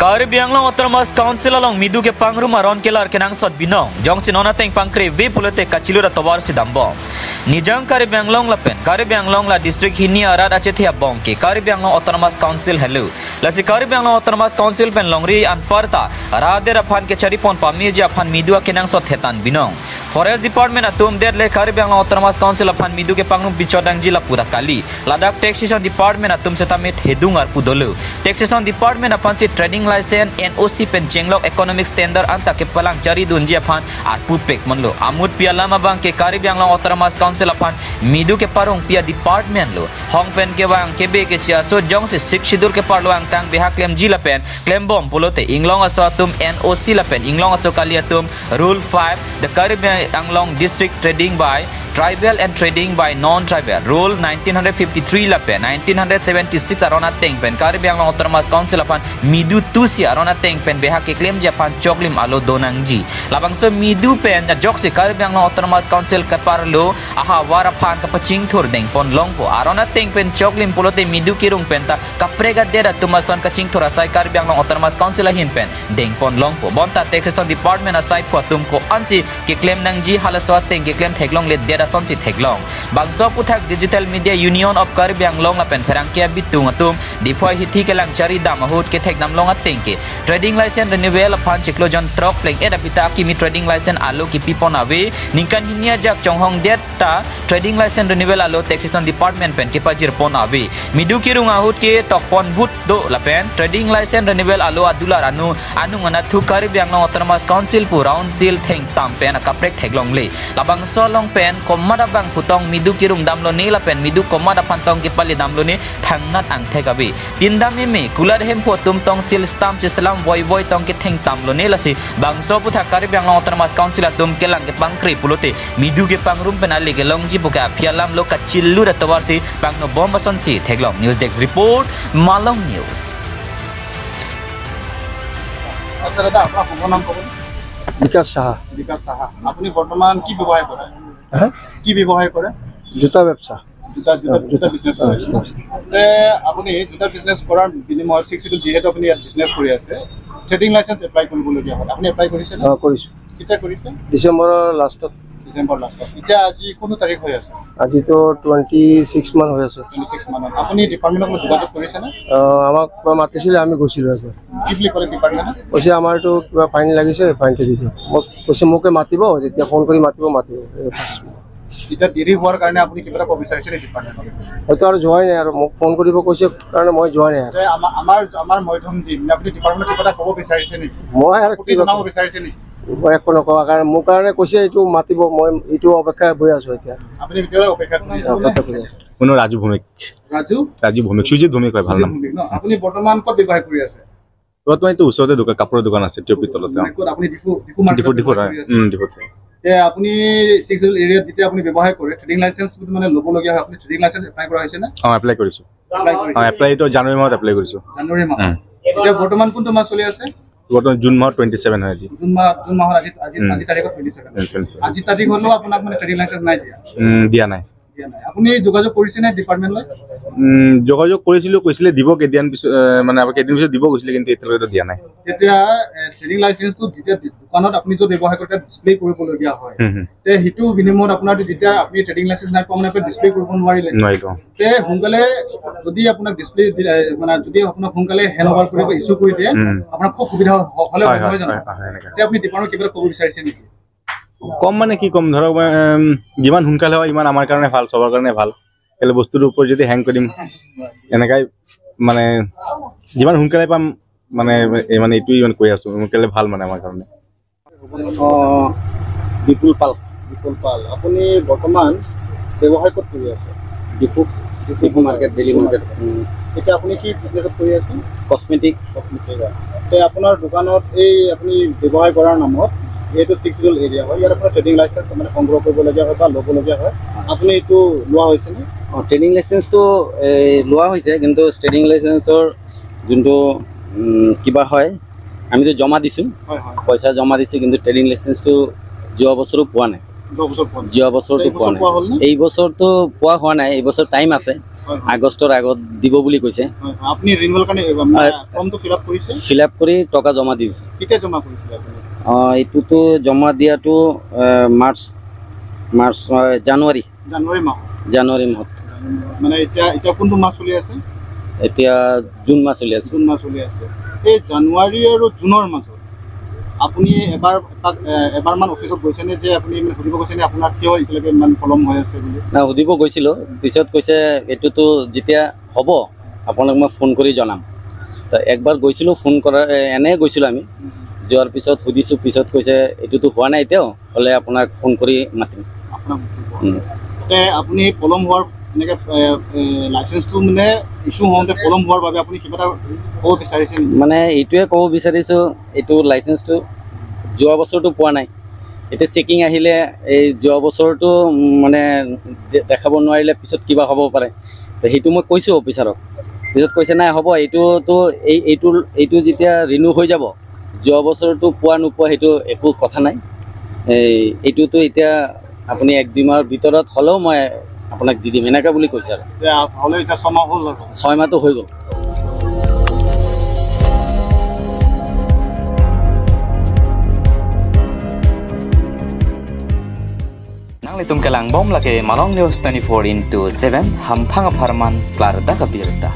Karib Anglong Autonomous Council along Midu ke Pangrum aron kelar kenang sot binong jong sinona teng pangkre ve pulete kacilu da tawar sidambo nijang Karib Anglong lapen Karib Anglong la district hini arat ache thia bongke Karib Anglong Autonomous Council hello la si Karib Anglong Autonomous Council pen longri an parta rade raphan ke charipon pamir ja phan midu kenang sot hetan binong Forest Department atum der le Karib Anglong Autonomous Council aphan midu ke Pangrum bichodang jila pura kali Ladakh Taxation Department atum setamit hedungar pudolu Taxation Department aphan si trading license NOC pen Chenglok economic standard anta ke palang cari dunji aphan ar pupek monlo amut pia lama bang ke Karib Anglong Autonomous Council aphan midu ke parung pia department lo hong pen ke wang kebe ke chia so jong se sik shidur ke parlo ang tang beha claim jila pen claim bom polote inglong aso atum NOC la pen inglong aso kali atum rule 5 the Karib Anglong district trading by Tribal and trading by non-tribal rule 1953 la pen 1976 arona teng pen Karib Anglong Autonomous Council apan midu tusi arona teng pen beha ke claim japan choklim alo donangji labang so midu pen da jok se Karib Anglong Autonomous Council ka parlo aha warapan ka paching thur deng pon longpo arona teng pen choklim polote midu kirung pen ta kaprega dera tumason ka ching thura sai Karib Anglong Autonomous Council hin pen deng pon longpo bonta Taxation Department aside po tumko ansi ke claim nangji halaswa teng ke claim theklong le sonsi theklong bangso puthak Digital Media Union of Karib Anglong apen ferangkia bitung atum dipoi hithi kelang cari damahut ke thek namlong atengke trading license renewal aphan chiklojon trok pleng eta pita kimi trading license alo ki pipon ave ningkan hinia jak chonghong deta trading license renewal alo Taxation Department pen ke pajir pon ave midu kirung ahut ke tokpon but do lapen trading license renewal alo adular anu ngana thu Karib Anglong Autonomous Council pu round seal theng tam pen akaprek theklong le labang so long pen komada bang putong midu kirung damlo ni la pen midu komada pantong ki pali damlo ni thangnat ang thekabi tindam me kular hem potum tong sil stam chisalam voi tong ki theng tamlo ni lasi bangso putha Karib Anglong Autonomous Council atum kelang ke pangkri pulote midu ke pangrum pen ali ke longji buka phialam lo kachillu da tawarsi pangno bombason si theklong news desk report Malong News আচ্ছা দাদা আপনার পুরো নাম কবুন বিকাশ সাহা বিকাশ সাহা আপনি বর্তমান কি ব্যবহার করেন কি ব্যবহার করেন জুতা ব্যবসা জুতা বিজনেস করেন আপনি জুতা বিজনেস করার বিনিময়ত 6 শিডিউল যেহেতু আপনি বিজনেস কৰি আছে ট্ৰেডিং লাইসেন্স এপ্লাই কৰিবলগীয়া হ'ল আপনি এপ্লাই কৰিছে না কৰিছো কিটা কৰিছে ডিসেম্বৰৰ লাষ্টত এতিয়া আজি কোন তাৰিখ হৈ আছে আজি তো 26 মান হৈ আছে 26 মান আপনি ডিপাৰ্টমেন্টত যোগাযোগ কৰিছে না আমাক মাতিছিল আমি গৈছিলো আছে কি বুলি ক'লে ডিপাৰ্টমেন্টত কৈছে আমাৰ তো কিবা ফাইন লাগিছে ফাইনটো দি দিয়ক মোক কৈছে মোকে মাতিব যেতিয়া ফোন কৰি মাতিব এটা দেৰি হোৱাৰ কাৰণে আপুনি কিবা ক'ব বিচাৰিছে নে ডিপাৰ্টমেন্টত হয়তো আৰু যোৱাই নাই আৰু মোক ফোন কৰিব কৈছে কাৰণে মই যোৱা নাই আমাৰ মধ্যম দিন আপুনি ডিপাৰ্টমেন্টত কিবা ক'ব বিচাৰিছে নেকি মই আৰু কি জনাব বিচাৰিছে নেকি মই একো নকওঁ কাৰণ মোৰ কাৰণে কৈছে এইটো মাতিব মই এইটো অপেক্ষা বহি আছো এতিয়া আপুনি ভিতৰত অপেক্ষা কৰি আছে কোনো ৰাজু ভৌমিক সুজিত ভৌমিক হয় ভাল নাম আপুনি বৰ্তমান ক'ত ব্যৱসায় কৰি আছে বৰ্তমান এইটো ওচৰতে দোকান কাপোৰৰ দোকান আছে টিঅপি তলতে আপুনি ডিফু আপুনি 6 শিডিউল এৰিয়াত যেতিয়া আপুনি ব্যৱসায় কৰে ট্ৰেডিং লাইসেন্স মানে ল'ব লগিয়া হয় আপুনি ট্ৰেডিং লাইসেন্স এপ্লাই কৰা হৈছে না এপ্লাই কৰিছো এপ্লাই তো জানুৱাৰী মাহত এপ্লাই কৰিছো জানুৱাৰী মাহ এতিয়া বৰ্তমান কোনটো মাহ চলি আছে বৰ্তমান জুন মাহত 27 হয় আজি জুন মাহত আজি তাৰিখত 27 আজি তাৰিখ হলো আপোনাক মানে ট্ৰেডিং লাইসেন্স নাই দিয়া নাই আপুনি যোগাযোগ কৰিছে নে ডিপাৰ্টমেন্টলৈ যোগাযোগ কৰিছিলো কৈছিলে দিব কেদিন মানে কেদিন পিছত দিব কৈছিলে কিন্তু এতিয়ালৈকে দিয়া নাই এতিয়া ট্ৰেডিং লাইসেন্সটো যেতিয়া দোকানত আপুনি যে ব্যৱহাৰ কৰে ডিসপ্লে কৰিবলগীয়া হয় তে হিটো বিনিময়ত আপোনাৰ যেতিয়া আপুনি ট্ৰেডিং লাইসেন্স নাই পালে আপুনি ডিসপ্লে কৰিব নোৱাৰিলে তে সোনকালে যদি আপোনাক ডিসপ্লে মানে যদি আপোনাক সোনকালে হেনঅভাৰ কৰিব ইস্যু কৰি দিয়ে আপোনাৰ খুব সুবিধা হলে হয় জানো তে আপুনি ডিপাৰ্টমেন্টত কিবা ক'ব বিচাৰিছে নেকি কম মানে কি কম ধৰক যিমান সোনকালে হয় ইমান আমাৰ কাৰণে ভাল সবৰ কাৰণে ভাল এলে বস্তুৰ ওপৰত যদি হ্যাং কৰিম এনেকাই মানে যিমান সোনকালে পাম মানে এইটোই ইমান কৈ আছো সোনকালে ভাল মানে আমাৰ কাৰণে বিপুল পাল আপুনি বৰ্তমান ব্যৱসায় ক'ত কৰি আছে ডিফু মাৰ্কেট ডেইলি মাৰ্কেট এতিয়া আপুনি কি বিজনেছত কৰি আছে কসমেটিক তে আপোনাৰ দোকানত এই আপুনি ব্যৱসায় কৰাৰ নামত যেহেতু 6 শিডিউল এৰিয়া হয় ইয়াৰ আপোনাৰ ট্ৰেডিং লাইসেন্স মানে সংগ্ৰহ কৰিবলগীয়া হয় বা ল'বলগীয়া হয় আপুনি এইটো লোৱা হৈছে নে ট্ৰেডিং লাইসেন্সটো লোৱা হৈছে কিন্তু ট্ৰেডিং লাইসেন্সৰ যোনটো কিবা হয় আমিতো জমা দিছোঁ পইচা জমা দিছোঁ কিন্তু ট্ৰেডিং লাইসেন্সটো যোৱা বছৰো পোৱা নাই যোৱা বছৰটো পোৱা নাই এই বছৰটো পোৱা হোৱা নাই এই বছৰ টাইম আছে আগষ্টৰ আগত দিব বুলি কৈছে আপুনি ৰিনিউৱেল কাৰণে ফৰ্মটো ফিল আপ কৰিছে ফিল আপ কৰি টকা জমা দি দিছে কেতিয়া জমা কৰিছিলে আপুনি এইটোতো জমা দিয়াটো মাৰ্চ জানুৱাৰী মাহত মানে এতিয়া কোনটো মাহ চলি আছে এতিয়া জুন মাহ চলি আছে এই জানুৱাৰী আৰু জুনৰ মাজত আপুনি এবাৰমান অফিচত গৈছেনে যে আপুনি মানে সুধিব গৈছেনে আপোনাৰ কিয় এতিয়ালৈকে ইমান পলম হৈ আছে বুলি না সুধিব গৈছিলোঁ পিছত কৈছে এইটোতো যেতিয়া হ'ব আপোনাক মই ফোন কৰি জনাম তো একবাৰ গৈছিলোঁ ফোন কৰাৰ এনেই গৈছিলোঁ আমি যোৱাৰ পিছত সুধিছোঁ পিছত কৈছে এইটোতো হোৱা নাই এতিয়াও হ'লে আপোনাক ফোন কৰি মাতিম আপুনি পলম হোৱাৰ এনেকৈ লাইচেঞ্চটো মানে ইছ্যু হওঁতে পলম হোৱাৰ বাবে আপুনি কিবা এটা ক'ব বিচাৰিছে মানে এইটোৱে ক'ব বিচাৰিছোঁ এইটো লাইচেঞ্চটো যোৱা বছৰটো পোৱা নাই এতিয়া চেকিং আহিলে এই যোৱা বছৰটো মানে দেখাব নোৱাৰিলে পিছত কিবা হ'ব পাৰে তো সেইটো মই কৈছোঁ অফিচাৰক পিছত কৈছে নাই হ'ব এইটোতো এইটো যেতিয়া ৰিনিউ হৈ যাব যোৱা বছৰটো পোৱা নোপোৱা সেইটো একো কথা নাই এইটোতো এতিয়া আপুনি 1-2 মাহৰ ভিতৰত হ'লেও মই আপোনাক দি দিম এনেকৈ বুলি কৈছে আৰু হ'লে এতিয়া 6 মাহ হ'ল 6 মাহটো হৈ গ'ল Nang litum kelang bom lake Malong News 24/7 hampang aparman klarda kabirda.